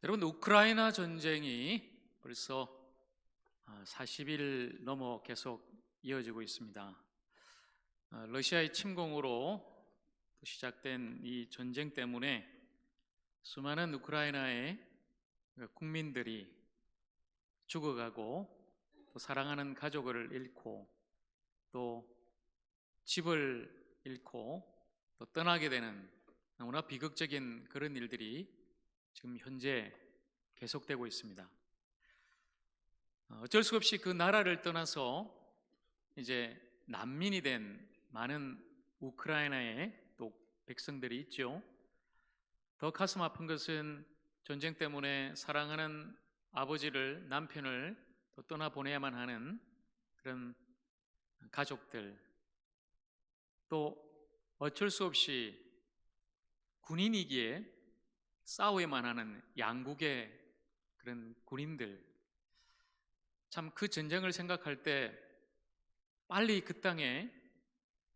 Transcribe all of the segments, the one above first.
여러분, 우크라이나 전쟁이 벌써 40일 넘어 계속 이어지고 있습니다. 러시아의 침공으로 시작된 이 전쟁 때문에 수많은 우크라이나의 국민들이 죽어가고, 또 사랑하는 가족을 잃고, 또 집을 잃고, 또 떠나게 되는 너무나 비극적인 그런 일들이 지금 현재 계속되고 있습니다. 어쩔 수 없이 그 나라를 떠나서 이제 난민이 된 많은 우크라이나의 또 백성들이 있죠. 더 가슴 아픈 것은 전쟁 때문에 사랑하는 아버지를, 남편을 또 떠나보내야만 하는 그런 가족들, 또 어쩔 수 없이 군인이기에 싸워야만 하는 양국의 그런 군인들, 참 그 전쟁을 생각할 때 빨리 그 땅에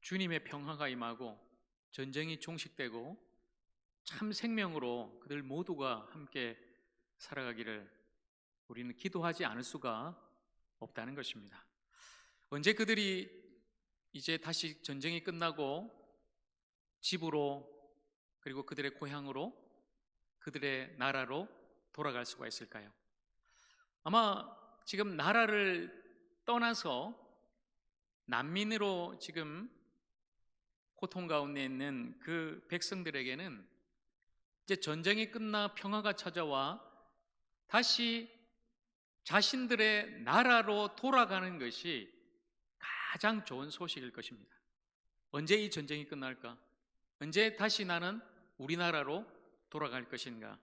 주님의 평화가 임하고 전쟁이 종식되고 참 생명으로 그들 모두가 함께 살아가기를 우리는 기도하지 않을 수가 없다는 것입니다. 언제 그들이 이제 다시 전쟁이 끝나고 집으로, 그리고 그들의 고향으로, 그들의 나라로 돌아갈 수가 있을까요? 아마 지금 나라를 떠나서 난민으로 지금 고통 가운데 있는 그 백성들에게는 이제 전쟁이 끝나 평화가 찾아와 다시 자신들의 나라로 돌아가는 것이 가장 좋은 소식일 것입니다. 언제 이 전쟁이 끝날까? 언제 다시 나는 우리나라로 돌아갈 것인가?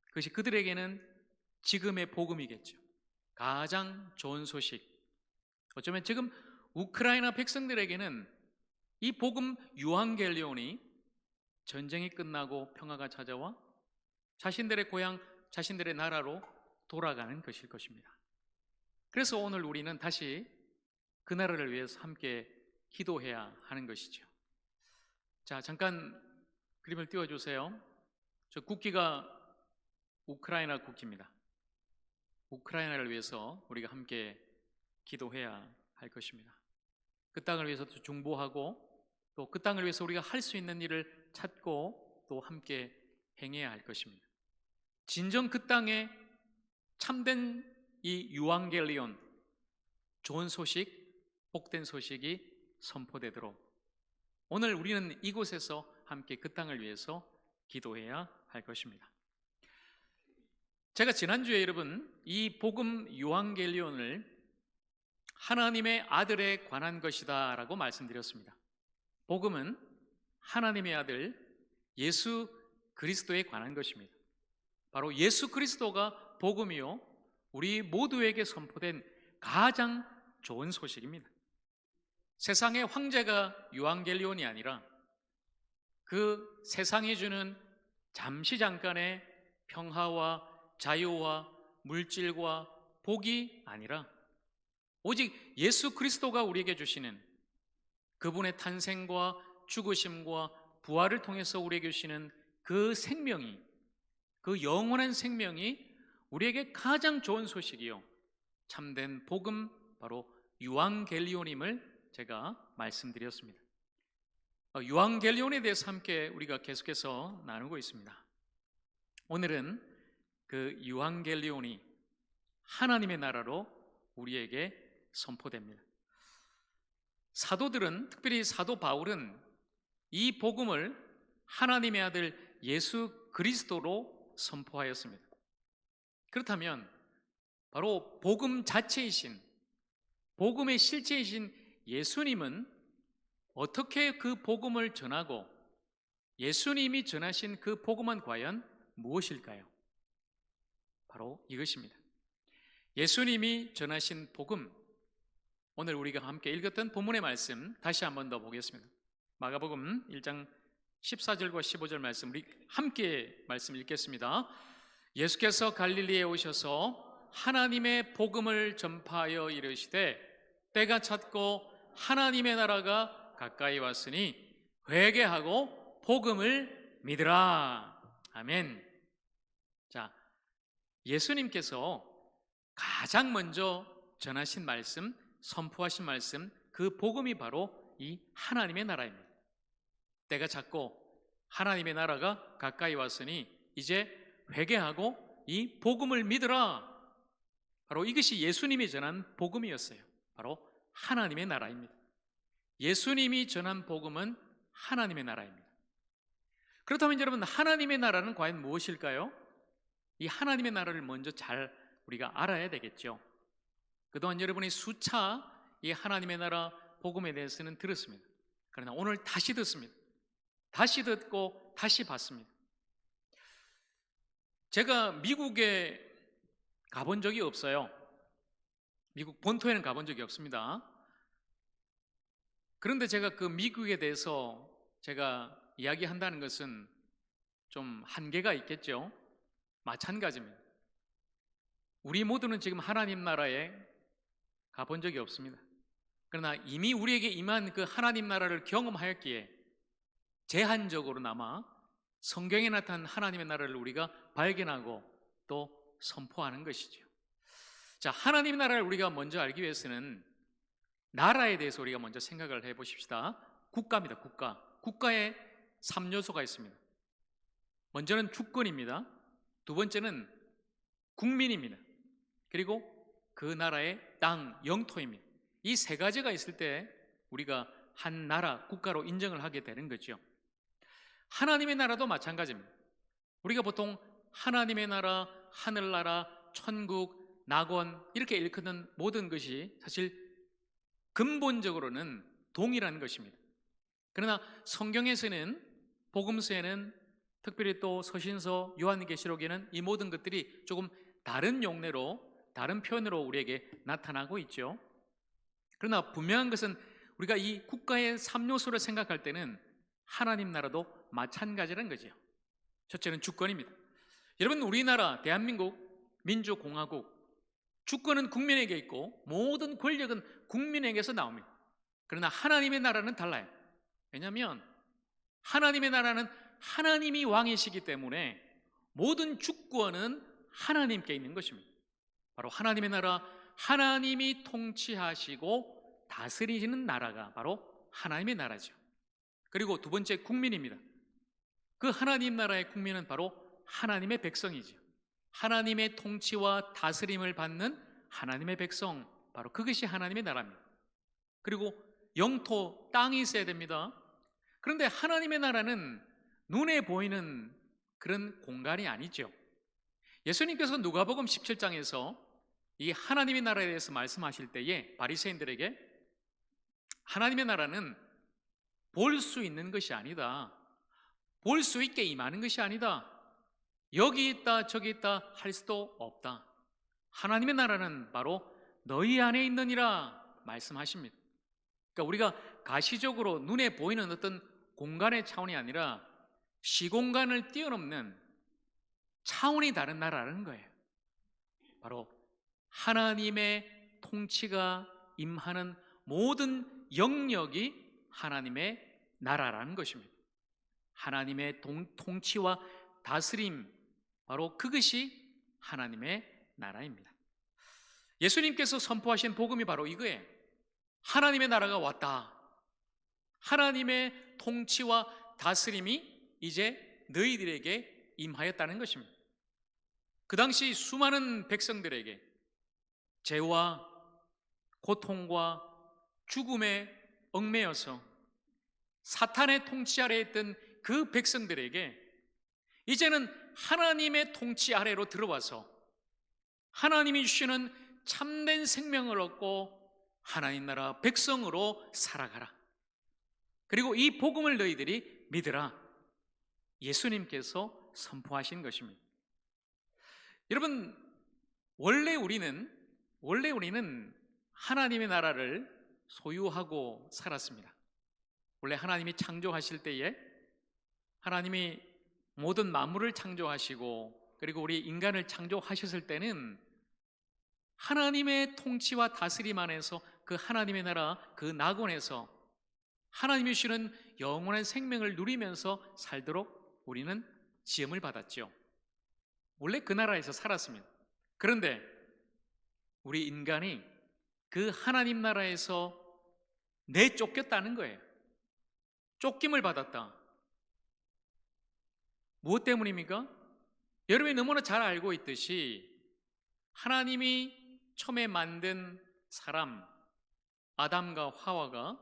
그것이 그들에게는 지금의 복음이겠죠. 가장 좋은 소식. 어쩌면 지금 우크라이나 백성들에게는 이 복음 유앙겔리온이 전쟁이 끝나고 평화가 찾아와 자신들의 고향, 자신들의 나라로 돌아가는 것일 것입니다. 그래서 오늘 우리는 다시 그 나라를 위해서 함께 기도해야 하는 것이죠. 자, 잠깐 그림을 띄워주세요. 저 국기가 우크라이나 국기입니다. 우크라이나를 위해서 우리가 함께 기도해야 할 것입니다. 그 땅을 위해서 중보하고, 또 그 땅을 위해서 우리가 할 수 있는 일을 찾고 또 함께 행해야 할 것입니다. 진정 그 땅에 참된 이 유앙겔리온, 좋은 소식, 복된 소식이 선포되도록 오늘 우리는 이곳에서 함께 그 땅을 위해서 기도해야 할 것입니다. 제가 지난주에 여러분 이 복음 유앙겔리온을 하나님의 아들에 관한 것이다 라고 말씀드렸습니다. 복음은 하나님의 아들 예수 그리스도에 관한 것입니다. 바로 예수 그리스도가 복음이요, 우리 모두에게 선포된 가장 좋은 소식입니다. 세상의 황제가 유앙겔리온이 아니라 그 세상이 주는 잠시 잠깐의 평화와 자유와 물질과 복이 아니라 오직 예수 그리스도가 우리에게 주시는 그분의 탄생과 죽으심과 부활을 통해서 우리에게 주시는 그 생명이, 그 영원한 생명이 우리에게 가장 좋은 소식이요, 참된 복음, 바로 유앙겔리온임을 제가 말씀드렸습니다. 유앙겔리온에 대해서 함께 우리가 계속해서 나누고 있습니다. 오늘은 그 유앙겔리온이 하나님의 나라로 우리에게 선포됩니다. 사도들은, 특별히 사도 바울은 이 복음을 하나님의 아들 예수 그리스도로 선포하였습니다. 그렇다면 바로 복음 자체이신, 복음의 실체이신 예수님은 어떻게 그 복음을 전하고 예수님이 전하신 그 복음은 과연 무엇일까요? 바로 이것입니다. 예수님이 전하신 복음, 오늘 우리가 함께 읽었던 본문의 말씀 다시 한 번 더 보겠습니다. 마가복음 1장 14절과 15절 말씀, 우리 함께 말씀 읽겠습니다. 예수께서 갈릴리에 오셔서 하나님의 복음을 전파하여 이르시되 때가 찼고 하나님의 나라가 가까이 왔으니 회개하고 복음을 믿으라. 아멘. 자, 예수님께서 가장 먼저 전하신 말씀, 선포하신 말씀, 그 복음이 바로 이 하나님의 나라입니다. 때가 찼고 하나님의 나라가 가까이 왔으니 이제 회개하고 이 복음을 믿으라. 바로 이것이 예수님이 전한 복음이었어요. 바로 하나님의 나라입니다. 예수님이 전한 복음은 하나님의 나라입니다. 그렇다면 여러분, 하나님의 나라는 과연 무엇일까요? 이 하나님의 나라를 먼저 잘 우리가 알아야 되겠죠. 그동안 여러분이 수차 이 하나님의 나라 복음에 대해서는 들었습니다. 그러나 오늘 다시 듣습니다. 다시 듣고 다시 봤습니다. 제가 미국에 가본 적이 없어요. 미국 본토에는 가본 적이 없습니다. 그런데 제가 그 미국에 대해서 제가 이야기한다는 것은 좀 한계가 있겠죠. 마찬가지입니다. 우리 모두는 지금 하나님 나라에 가본 적이 없습니다. 그러나 이미 우리에게 임한 그 하나님 나라를 경험하였기에 제한적으로나마 성경에 나타난 하나님의 나라를 우리가 발견하고 또 선포하는 것이죠. 자, 하나님의 나라를 우리가 먼저 알기 위해서는 나라에 대해서 우리가 먼저 생각을 해보십시다. 국가입니다. 국가에 3요소가 있습니다. 먼저는 주권입니다. 두 번째는 국민입니다. 그리고 그 나라의 땅, 영토입니다. 이 세 가지가 있을 때 우리가 한 나라, 국가로 인정을 하게 되는 거죠. 하나님의 나라도 마찬가지입니다. 우리가 보통 하나님의 나라, 하늘나라, 천국, 낙원 이렇게 일컫는 모든 것이 사실 근본적으로는 동일한 것입니다. 그러나 성경에서는, 복음서에는, 특별히 또 서신서, 요한계시록에는 이 모든 것들이 조금 다른 용례로, 다른 표현으로 우리에게 나타나고 있죠. 그러나 분명한 것은 우리가 이 국가의 3요소를 생각할 때는 하나님 나라도 마찬가지라는 거죠. 첫째는 주권입니다. 여러분, 우리나라 대한민국 민주공화국, 주권은 국민에게 있고 모든 권력은 국민에게서 나옵니다. 그러나 하나님의 나라는 달라요. 왜냐하면 하나님의 나라는 하나님이 왕이시기 때문에 모든 주권은 하나님께 있는 것입니다. 바로 하나님의 나라, 하나님이 통치하시고 다스리시는 나라가 바로 하나님의 나라죠. 그리고 두 번째, 국민입니다. 그 하나님 나라의 국민은 바로 하나님의 백성이죠. 하나님의 통치와 다스림을 받는 하나님의 백성, 바로 그것이 하나님의 나라입니다. 그리고 영토, 땅이 있어야 됩니다. 그런데 하나님의 나라는 눈에 보이는 그런 공간이 아니죠. 예수님께서 누가복음 17장에서 이 하나님의 나라에 대해서 말씀하실 때에 바리새인들에게 하나님의 나라는 볼 수 있는 것이 아니다, 볼 수 있게 임하는 것이 아니다, 여기 있다 저기 있다 할 수도 없다, 하나님의 나라는 바로 너희 안에 있느니라 말씀하십니다. 그러니까 우리가 가시적으로 눈에 보이는 어떤 공간의 차원이 아니라 시공간을 뛰어넘는 차원이 다른 나라라는 거예요. 바로 하나님의 통치가 임하는 모든 영역이 하나님의 나라라는 것입니다. 하나님의 통치와 다스림, 바로 그것이 하나님의 나라입니다. 예수님께서 선포하신 복음이 바로 이거예요. 하나님의 나라가 왔다. 하나님의 통치와 다스림이 이제 너희들에게 임하였다는 것입니다. 그 당시 수많은 백성들에게 죄와 고통과 죽음에 얽매여서 사탄의 통치 아래에 있던 그 백성들에게 이제는 하나님의 통치 아래로 들어와서 하나님이 주시는 참된 생명을 얻고 하나님 나라 백성으로 살아가라. 그리고 이 복음을 너희들이 믿으라. 예수님께서 선포하신 것입니다. 여러분, 원래 우리는 하나님의 나라를 소유하고 살았습니다. 원래 하나님이 창조하실 때에 하나님이 모든 만물을 창조하시고 그리고 우리 인간을 창조하셨을 때는 하나님의 통치와 다스림 안에서 그 하나님의 나라, 그 낙원에서 하나님이 주시는 영원한 생명을 누리면서 살도록 우리는 지음을 받았죠. 원래 그 나라에서 살았습니다. 그런데 우리 인간이 그 하나님 나라에서 내쫓겼다는 거예요. 쫓김을 받았다. 무엇 때문입니까? 여러분이 너무나 잘 알고 있듯이 하나님이 처음에 만든 사람 아담과 하와가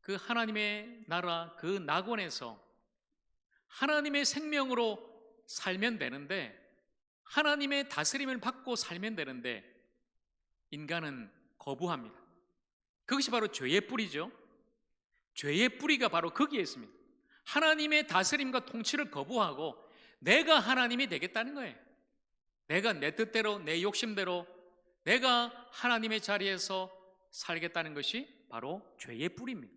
그 하나님의 나라 그 낙원에서 하나님의 생명으로 살면 되는데, 하나님의 다스림을 받고 살면 되는데 인간은 거부합니다. 그것이 바로 죄의 뿌리죠. 죄의 뿌리가 바로 거기에 있습니다. 하나님의 다스림과 통치를 거부하고 내가 하나님이 되겠다는 거예요. 내가 내 뜻대로, 내 욕심대로 내가 하나님의 자리에서 살겠다는 것이 바로 죄의 뿌리입니다.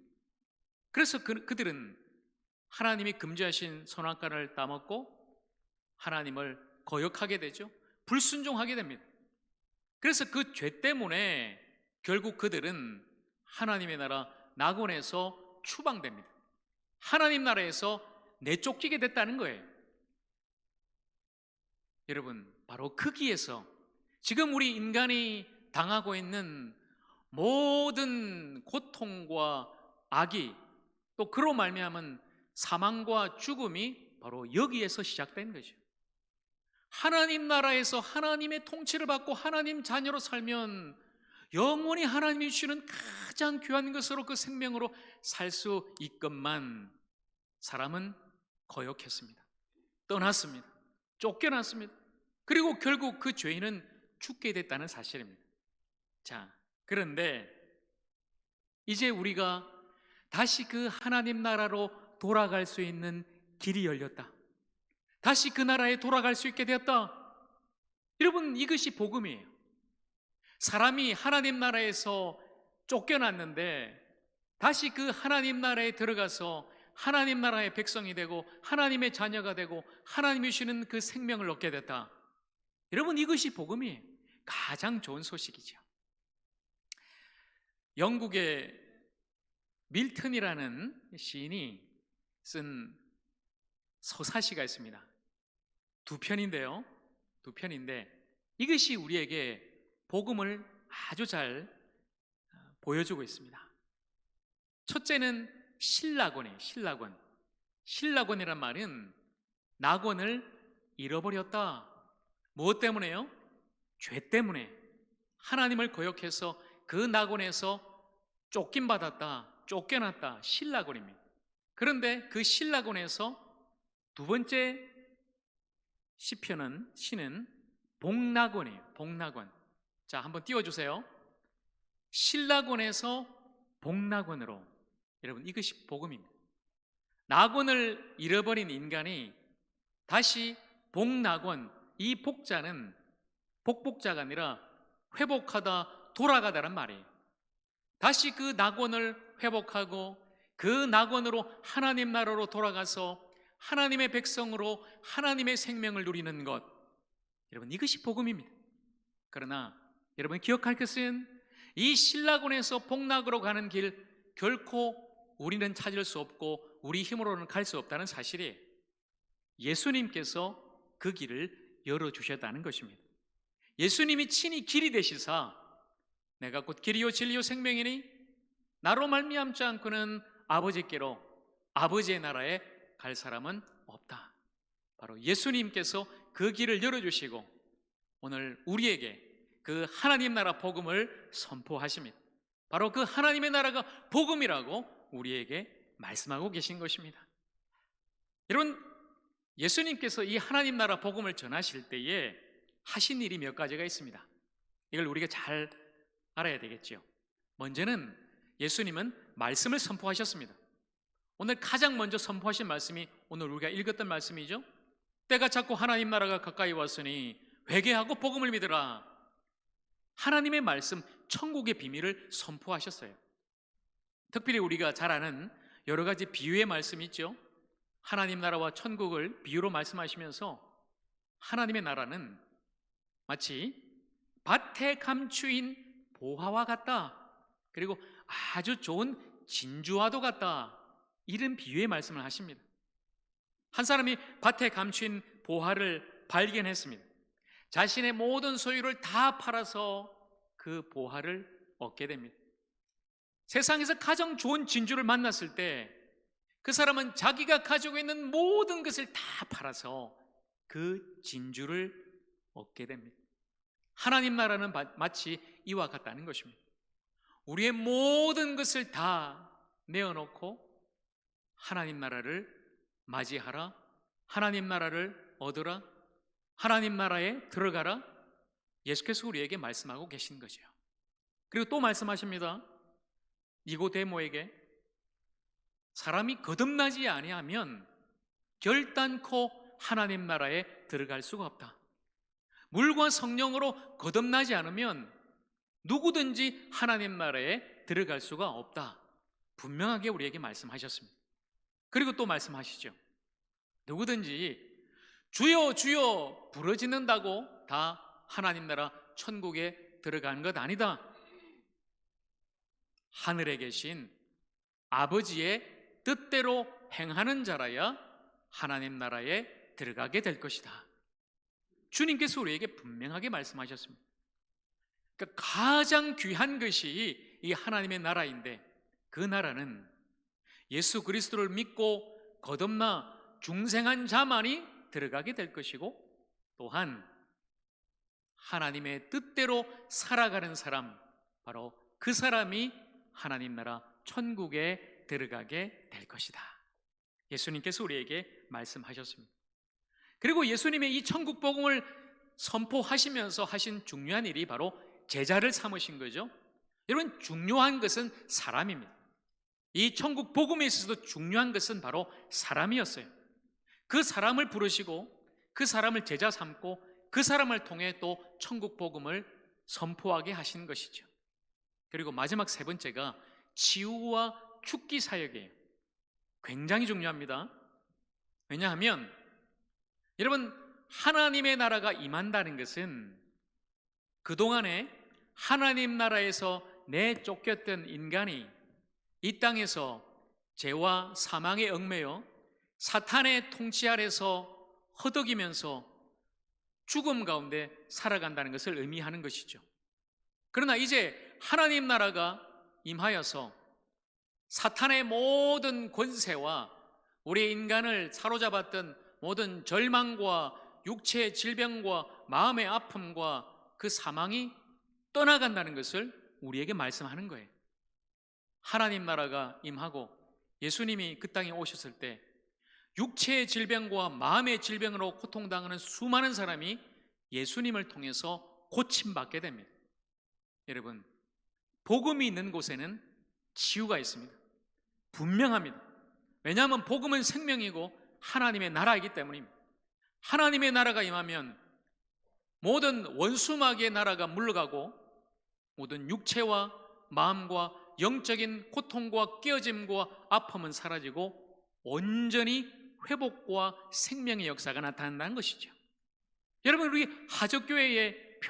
그래서 그들은 하나님이 금지하신 선악과를 따먹고 하나님을 거역하게 되죠. 불순종하게 됩니다. 그래서 그 죄 때문에 결국 그들은 하나님의 나라 낙원에서 추방됩니다. 하나님 나라에서 내쫓기게 됐다는 거예요. 여러분, 바로 거기에서 지금 우리 인간이 당하고 있는 모든 고통과 악이, 또 그로 말미암은 사망과 죽음이 바로 여기에서 시작된 거죠. 하나님 나라에서 하나님의 통치를 받고 하나님 자녀로 살면 영원히 하나님이 주시는 가장 귀한 것으로 그 생명으로 살 수 있건만 사람은 거역했습니다. 떠났습니다. 쫓겨났습니다. 그리고 결국 그 죄인은 죽게 됐다는 사실입니다. 자, 그런데 이제 우리가 다시 그 하나님 나라로 돌아갈 수 있는 길이 열렸다. 다시 그 나라에 돌아갈 수 있게 되었다. 여러분, 이것이 복음이에요. 사람이 하나님 나라에서 쫓겨났는데 다시 그 하나님 나라에 들어가서 하나님 나라의 백성이 되고 하나님의 자녀가 되고 하나님이 주시는 그 생명을 얻게 됐다. 여러분, 이것이 복음이에요. 가장 좋은 소식이죠. 영국의 밀턴이라는 시인이 쓴 서사시가 있습니다. 두 편인데 이것이 우리에게 복음을 아주 잘 보여주고 있습니다. 첫째는 신락원이에요. 신락원이란 말은 낙원을 잃어버렸다. 무엇 때문에요? 죄 때문에 하나님을 거역해서 그 낙원에서 쫓김받았다, 쫓겨났다. 신락원입니다. 그런데 그 신락원에서 두 번째 시는 복낙원이에요. 복낙원. 자, 한번 띄워주세요. 신락원에서 복낙원으로. 여러분, 이것이 복음입니다. 낙원을 잃어버린 인간이 다시 복낙원, 이 복자는 복복자가 아니라 회복하다, 돌아가다란 말이에요. 다시 그 낙원을 회복하고 그 낙원으로 하나님 나라로 돌아가서 하나님의 백성으로 하나님의 생명을 누리는 것. 여러분, 이것이 복음입니다. 그러나 여러분 기억할 것은 이 신락원에서 복락으로 가는 길 결코 우리는 찾을 수 없고 우리 힘으로는 갈 수 없다는 사실이에요. 예수님께서 그 길을 열어주셨다는 것입니다. 예수님이 친히 길이 되시사 내가 곧 길이요 진리요 생명이니 나로 말미암지 않고는 아버지께로 아버지의 나라에 갈 사람은 없다. 바로 예수님께서 그 길을 열어주시고 오늘 우리에게 그 하나님 나라 복음을 선포하십니다. 바로 그 하나님의 나라가 복음이라고 우리에게 말씀하고 계신 것입니다. 여러분, 예수님께서 이 하나님 나라 복음을 전하실 때에 하신 일이 몇 가지가 있습니다. 이걸 우리가 잘 알아야 되겠죠. 먼저는 예수님은 말씀을 선포하셨습니다. 오늘 가장 먼저 선포하신 말씀이 오늘 우리가 읽었던 말씀이죠. 때가 찼고 하나님 나라가 가까이 왔으니 회개하고 복음을 믿으라. 하나님의 말씀, 천국의 비밀을 선포하셨어요. 특별히 우리가 잘 아는 여러 가지 비유의 말씀이 있죠. 하나님 나라와 천국을 비유로 말씀하시면서 하나님의 나라는 마치 밭에 감추인 보화와 같다. 그리고 아주 좋은 진주와도 같다. 이런 비유의 말씀을 하십니다. 한 사람이 밭에 감춘 보화를 발견했습니다. 자신의 모든 소유를 다 팔아서 그 보화를 얻게 됩니다. 세상에서 가장 좋은 진주를 만났을 때 그 사람은 자기가 가지고 있는 모든 것을 다 팔아서 그 진주를 얻게 됩니다. 하나님 나라는 마치 이와 같다는 것입니다. 우리의 모든 것을 다 내어놓고 하나님 나라를 맞이하라, 하나님 나라를 얻으라, 하나님 나라에 들어가라, 예수께서 우리에게 말씀하고 계신 거죠. 그리고 또 말씀하십니다. 니고데모에게 사람이 거듭나지 아니하면 결단코 하나님 나라에 들어갈 수가 없다. 물과 성령으로 거듭나지 않으면 누구든지 하나님 나라에 들어갈 수가 없다. 분명하게 우리에게 말씀하셨습니다. 그리고 또 말씀하시죠. 누구든지 주여 주여 부르짖는다고 다 하나님 나라 천국에 들어가는 것 아니다. 하늘에 계신 아버지의 뜻대로 행하는 자라야 하나님 나라에 들어가게 될 것이다. 주님께서 우리에게 분명하게 말씀하셨습니다. 그러니까 가장 귀한 것이 이 하나님의 나라인데, 그 나라는 예수 그리스도를 믿고 거듭나 중생한 자만이 들어가게 될 것이고, 또한 하나님의 뜻대로 살아가는 사람, 바로 그 사람이 하나님 나라 천국에 들어가게 될 것이다. 예수님께서 우리에게 말씀하셨습니다. 그리고 예수님의 이 천국 복음을 선포하시면서 하신 중요한 일이 바로 제자를 삼으신 거죠. 여러분, 중요한 것은 사람입니다. 이 천국 복음에 있어서도 중요한 것은 바로 사람이었어요. 그 사람을 부르시고 그 사람을 제자 삼고 그 사람을 통해 또 천국 복음을 선포하게 하신 것이죠. 그리고 마지막 세 번째가 치유와 축기 사역이에요. 굉장히 중요합니다. 왜냐하면 여러분, 하나님의 나라가 임한다는 것은 그동안에 하나님 나라에서 내쫓겼던 인간이 이 땅에서 죄와 사망에 얽매여 사탄의 통치 아래서 허덕이면서 죽음 가운데 살아간다는 것을 의미하는 것이죠. 그러나 이제 하나님 나라가 임하여서 사탄의 모든 권세와 우리 인간을 사로잡았던 모든 절망과 육체의 질병과 마음의 아픔과 그 사망이 떠나간다는 것을 우리에게 말씀하는 거예요. 하나님 나라가 임하고 예수님이 그 땅에 오셨을 때 육체의 질병과 마음의 질병으로 고통당하는 수많은 사람이 예수님을 통해서 고침받게 됩니다. 여러분, 복음이 있는 곳에는 치유가 있습니다. 분명합니다. 왜냐하면 복음은 생명이고 하나님의 나라이기 때문입니다. 하나님의 나라가 임하면 모든 원수마귀의 나라가 물러가고 모든 육체와 마음과 영적인 고통과 깨어짐과 아픔은 사라지고 온전히 회복과 생명의 역사가 나타난다는 것이죠. 여러분, 우리 하적교회의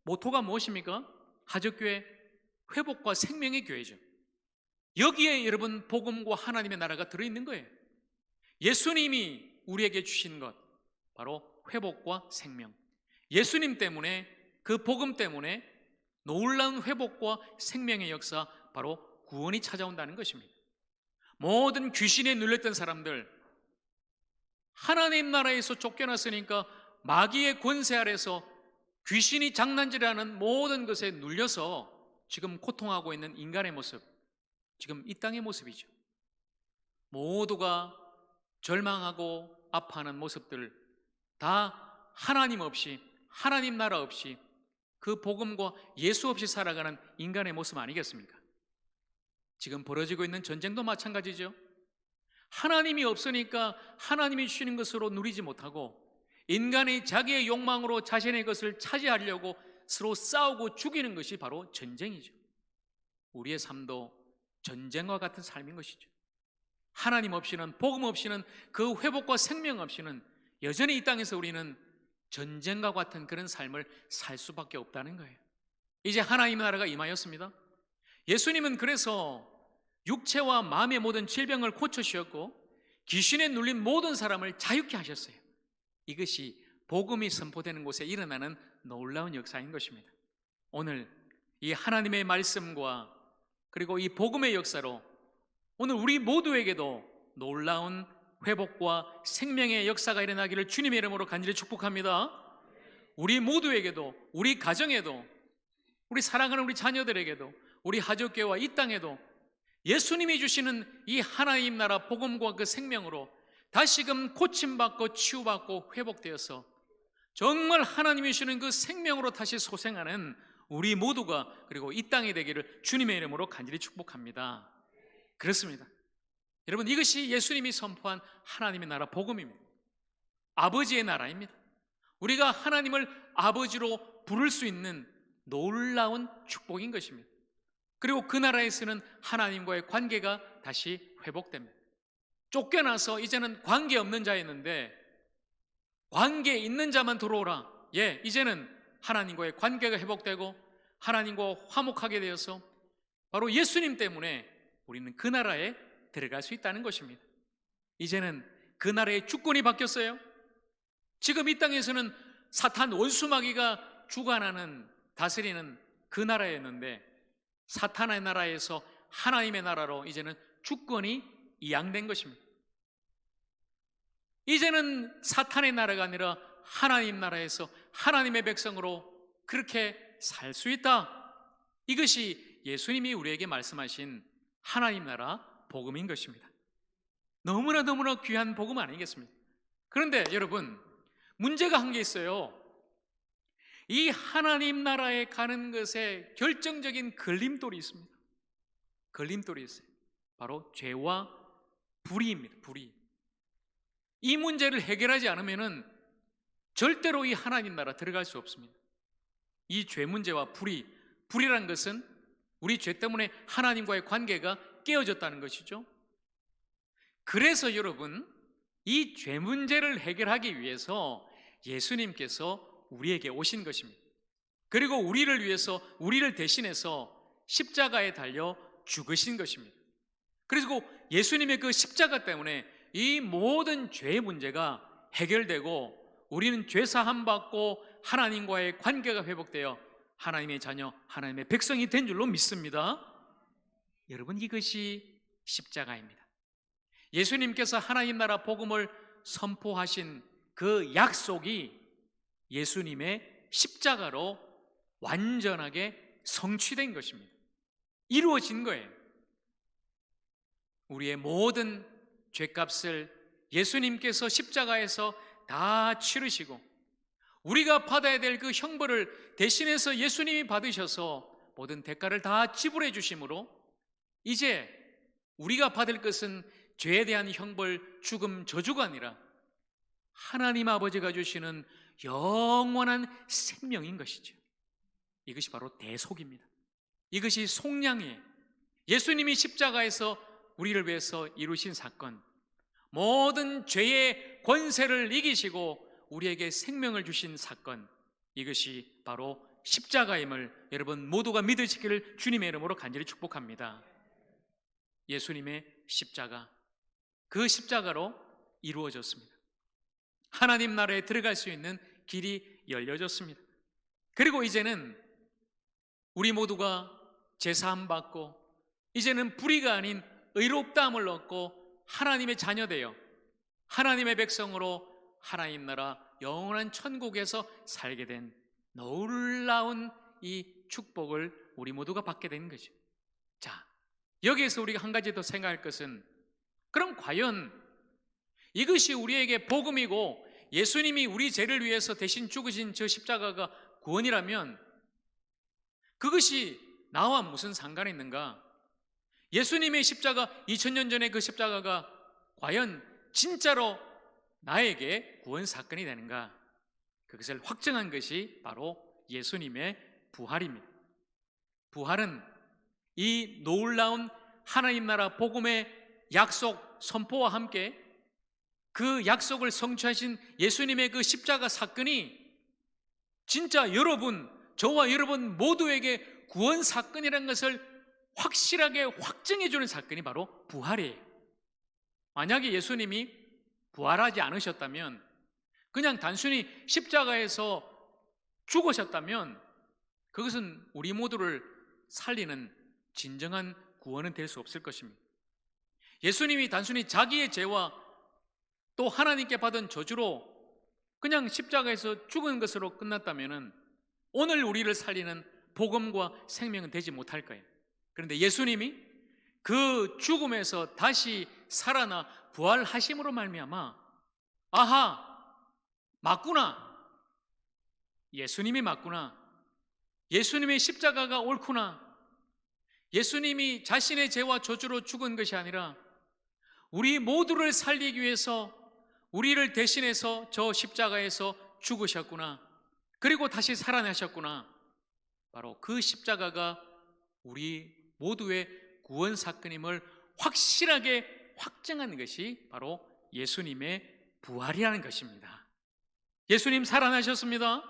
모토가 무엇입니까? 하적교회 회복과 생명의 교회죠. 여기에 여러분 복음과 하나님의 나라가 들어있는 거예요. 예수님이 우리에게 주신 것, 바로 회복과 생명. 예수님 때문에, 그 복음 때문에 놀라운 회복과 생명의 역사, 바로 구원이 찾아온다는 것입니다. 모든 귀신에 눌렸던 사람들, 하나님 나라에서 쫓겨났으니까 마귀의 권세 아래서 귀신이 장난질하는 모든 것에 눌려서 지금 고통하고 있는 인간의 모습, 지금 이 땅의 모습이죠. 모두가 절망하고 아파하는 모습들, 다 하나님 없이, 하나님 나라 없이, 그 복음과 예수 없이 살아가는 인간의 모습 아니겠습니까? 지금 벌어지고 있는 전쟁도 마찬가지죠. 하나님이 없으니까 하나님이 주시는 것으로 누리지 못하고 인간이 자기의 욕망으로 자신의 것을 차지하려고 서로 싸우고 죽이는 것이 바로 전쟁이죠. 우리의 삶도 전쟁과 같은 삶인 것이죠. 하나님 없이는, 복음 없이는, 그 회복과 생명 없이는 여전히 이 땅에서 우리는 전쟁과 같은 그런 삶을 살 수밖에 없다는 거예요. 이제 하나님의 나라가 임하였습니다. 예수님은 그래서 육체와 마음의 모든 질병을 고쳐주셨고 귀신에 눌린 모든 사람을 자유케 하셨어요. 이것이 복음이 선포되는 곳에 일어나는 놀라운 역사인 것입니다. 오늘 이 하나님의 말씀과 그리고 이 복음의 역사로 오늘 우리 모두에게도 놀라운 회복과 생명의 역사가 일어나기를 주님의 이름으로 간절히 축복합니다. 우리 모두에게도, 우리 가정에도, 우리 사랑하는 우리 자녀들에게도, 우리 하족교회와 이 땅에도 예수님이 주시는 이 하나님 나라 복음과 그 생명으로 다시금 고침받고 치유받고 회복되어서 정말 하나님이 주시는 그 생명으로 다시 소생하는 우리 모두가 그리고 이 땅이 되기를 주님의 이름으로 간절히 축복합니다. 그렇습니다. 여러분, 이것이 예수님이 선포한 하나님의 나라 복음입니다. 아버지의 나라입니다. 우리가 하나님을 아버지로 부를 수 있는 놀라운 축복인 것입니다. 그리고 그 나라에서는 하나님과의 관계가 다시 회복됩니다. 쫓겨나서 이제는 관계 없는 자였는데 관계 있는 자만 들어오라. 이제는 하나님과의 관계가 회복되고 하나님과 화목하게 되어서 바로 예수님 때문에 우리는 그 나라에 들어갈 수 있다는 것입니다. 이제는 그 나라의 주권이 바뀌었어요. 지금 이 땅에서는 사탄 원수마귀가 주관하는, 다스리는 그 나라였는데 사탄의 나라에서 하나님의 나라로 이제는 주권이 이양된 것입니다. 이제는 사탄의 나라가 아니라 하나님 나라에서 하나님의 백성으로 그렇게 살 수 있다. 이것이 예수님이 우리에게 말씀하신 하나님 나라 복음인 것입니다. 너무나 귀한 복음 아니겠습니까? 그런데 여러분, 문제가 한 게 있어요. 이 하나님 나라에 가는 것에 결정적인 걸림돌이 있습니다. 걸림돌이 있어요. 바로 죄와 불의입니다. 불의. 이 문제를 해결하지 않으면 절대로 이 하나님 나라 들어갈 수 없습니다. 이 죄 문제와 불의, 불의란 것은 우리 죄 때문에 하나님과의 관계가 깨어졌다는 것이죠. 그래서 여러분, 이 죄 문제를 해결하기 위해서 예수님께서 우리에게 오신 것입니다. 그리고 우리를 위해서, 우리를 대신해서 십자가에 달려 죽으신 것입니다. 그리고 예수님의 그 십자가 때문에 이 모든 죄의 문제가 해결되고 우리는 죄 사함 받고 하나님과의 관계가 회복되어 하나님의 자녀, 하나님의 백성이 된 줄로 믿습니다. 여러분, 이것이 십자가입니다. 예수님께서 하나님 나라 복음을 선포하신 그 약속이 예수님의 십자가로 완전하게 성취된 것입니다. 이루어진 거예요. 우리의 모든 죄값을 예수님께서 십자가에서 다 치르시고 우리가 받아야 될 그 형벌을 대신해서 예수님이 받으셔서 모든 대가를 다 지불해 주심으로 이제 우리가 받을 것은 죄에 대한 형벌, 죽음, 저주가 아니라 하나님 아버지가 주시는 영원한 생명인 것이죠. 이것이 바로 대속입니다. 이것이 속량이에요. 예수님이 십자가에서 우리를 위해서 이루신 사건, 모든 죄의 권세를 이기시고 우리에게 생명을 주신 사건, 이것이 바로 십자가임을 여러분 모두가 믿으시기를 주님의 이름으로 간절히 축복합니다. 예수님의 십자가, 그 십자가로 이루어졌습니다. 하나님 나라에 들어갈 수 있는 길이 열려졌습니다. 그리고 이제는 우리 모두가 제사함 받고 이제는 불의가 아닌 의롭다함을 얻고 하나님의 자녀 되어 하나님의 백성으로 하나님 나라 영원한 천국에서 살게 된 놀라운 이 축복을 우리 모두가 받게 된 거죠. 자, 여기에서 우리가 한 가지 더 생각할 것은, 그럼 과연 이것이 우리에게 복음이고 예수님이 우리 죄를 위해서 대신 죽으신 저 십자가가 구원이라면 그것이 나와 무슨 상관이 있는가? 예수님의 십자가, 2000년 전에 그 십자가가 과연 진짜로 나에게 구원 사건이 되는가? 그것을 확정한 것이 바로 예수님의 부활입니다. 부활은 이 놀라운 하나님 나라 복음의 약속 선포와 함께 그 약속을 성취하신 예수님의 그 십자가 사건이 진짜 여러분, 저와 여러분 모두에게 구원 사건이라는 것을 확실하게 확증해 주는 사건이 바로 부활이에요. 만약에 예수님이 부활하지 않으셨다면 그냥 단순히 십자가에서 죽으셨다면 그것은 우리 모두를 살리는 진정한 구원은 될 수 없을 것입니다. 예수님이 단순히 자기의 죄와 또 하나님께 받은 저주로 그냥 십자가에서 죽은 것으로 끝났다면 오늘 우리를 살리는 복음과 생명은 되지 못할 거예요. 그런데 예수님이 그 죽음에서 다시 살아나 부활하심으로 말미암아 아하, 맞구나, 예수님이 맞구나, 예수님의 십자가가 옳구나, 예수님이 자신의 죄와 저주로 죽은 것이 아니라 우리 모두를 살리기 위해서 우리를 대신해서 저 십자가에서 죽으셨구나, 그리고 다시 살아나셨구나. 바로 그 십자가가 우리 모두의 구원 사건임을 확실하게 확증하는 것이 바로 예수님의 부활이라는 것입니다. 예수님 살아나셨습니다.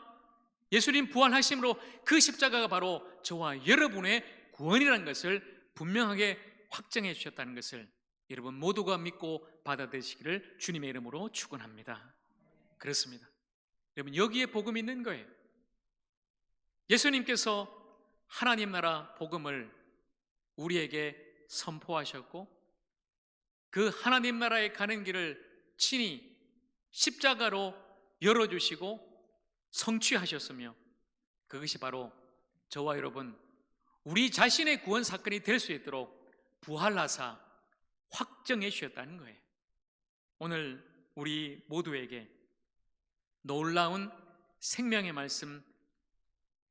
예수님 부활하심으로 그 십자가가 바로 저와 여러분의 구원이라는 것을 분명하게 확정해 주셨다는 것을 여러분 모두가 믿고 받아들이시기를 주님의 이름으로 축원합니다. 그렇습니다. 여러분 여기에 복음이 있는 거예요. 예수님께서 하나님 나라 복음을 우리에게 선포하셨고 그 하나님 나라에 가는 길을 친히 십자가로 열어주시고 성취하셨으며 그것이 바로 저와 여러분 우리 자신의 구원 사건이 될 수 있도록 부활하사 확정해 주셨다는 거예요. 오늘 우리 모두에게 놀라운 생명의 말씀,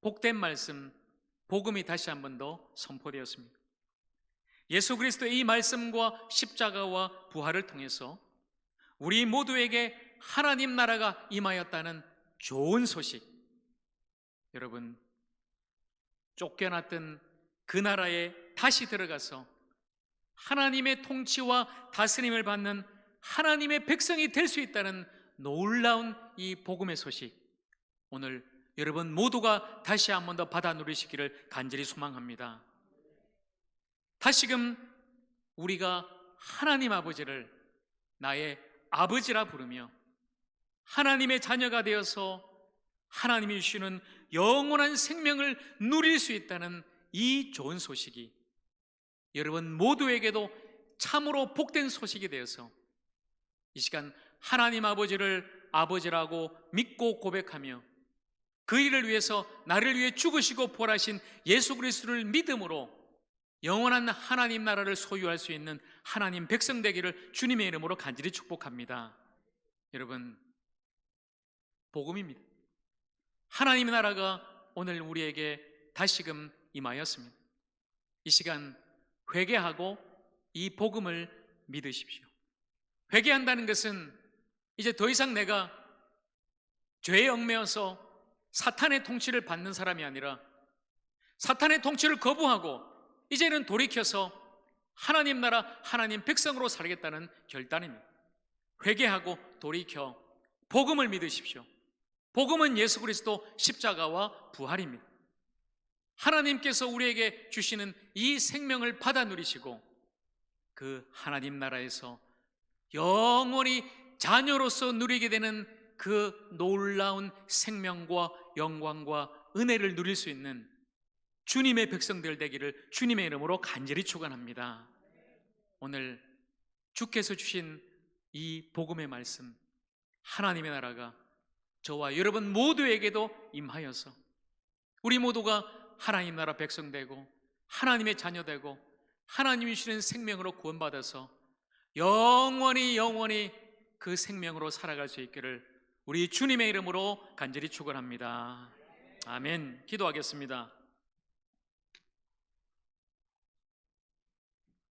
복된 말씀, 복음이 다시 한 번 더 선포되었습니다. 예수 그리스도의 이 말씀과 십자가와 부활을 통해서 우리 모두에게 하나님 나라가 임하였다는 좋은 소식, 여러분 쫓겨났던 그 나라에 다시 들어가서 하나님의 통치와 다스림을 받는 하나님의 백성이 될 수 있다는 놀라운 이 복음의 소식, 오늘 여러분 모두가 다시 한 번 더 받아 누리시기를 간절히 소망합니다. 다시금 우리가 하나님 아버지를 나의 아버지라 부르며 하나님의 자녀가 되어서 하나님이 주시는 영원한 생명을 누릴 수 있다는 이 좋은 소식이 여러분 모두에게도 참으로 복된 소식이 되어서 이 시간 하나님 아버지를 아버지라고 믿고 고백하며 그 일을 위해서 나를 위해 죽으시고 부활하신 예수 그리스도를 믿음으로 영원한 하나님 나라를 소유할 수 있는 하나님 백성 되기를 주님의 이름으로 간절히 축복합니다. 여러분 복음입니다. 하나님의 나라가 오늘 우리에게 다시금 임하였습니다. 이 시간 회개하고 이 복음을 믿으십시오. 회개한다는 것은 이제 더 이상 내가 죄에 얽매여서 사탄의 통치를 받는 사람이 아니라 사탄의 통치를 거부하고 이제는 돌이켜서 하나님 나라 하나님 백성으로 살겠다는 결단입니다. 회개하고 돌이켜 복음을 믿으십시오. 복음은 예수 그리스도 십자가와 부활입니다. 하나님께서 우리에게 주시는 이 생명을 받아 누리시고 그 하나님 나라에서 영원히 자녀로서 누리게 되는 그 놀라운 생명과 영광과 은혜를 누릴 수 있는 주님의 백성들 되기를 주님의 이름으로 간절히 축원합니다. 오늘 주께서 주신 이 복음의 말씀, 하나님의 나라가 저와 여러분 모두에게도 임하여서 우리 모두가 하나님 나라 백성 되고 하나님의 자녀 되고 하나님이 주시는 생명으로 구원받아서 영원히 그 생명으로 살아갈 수 있기를 우리 주님의 이름으로 간절히 축원합니다. 아멘. 기도하겠습니다.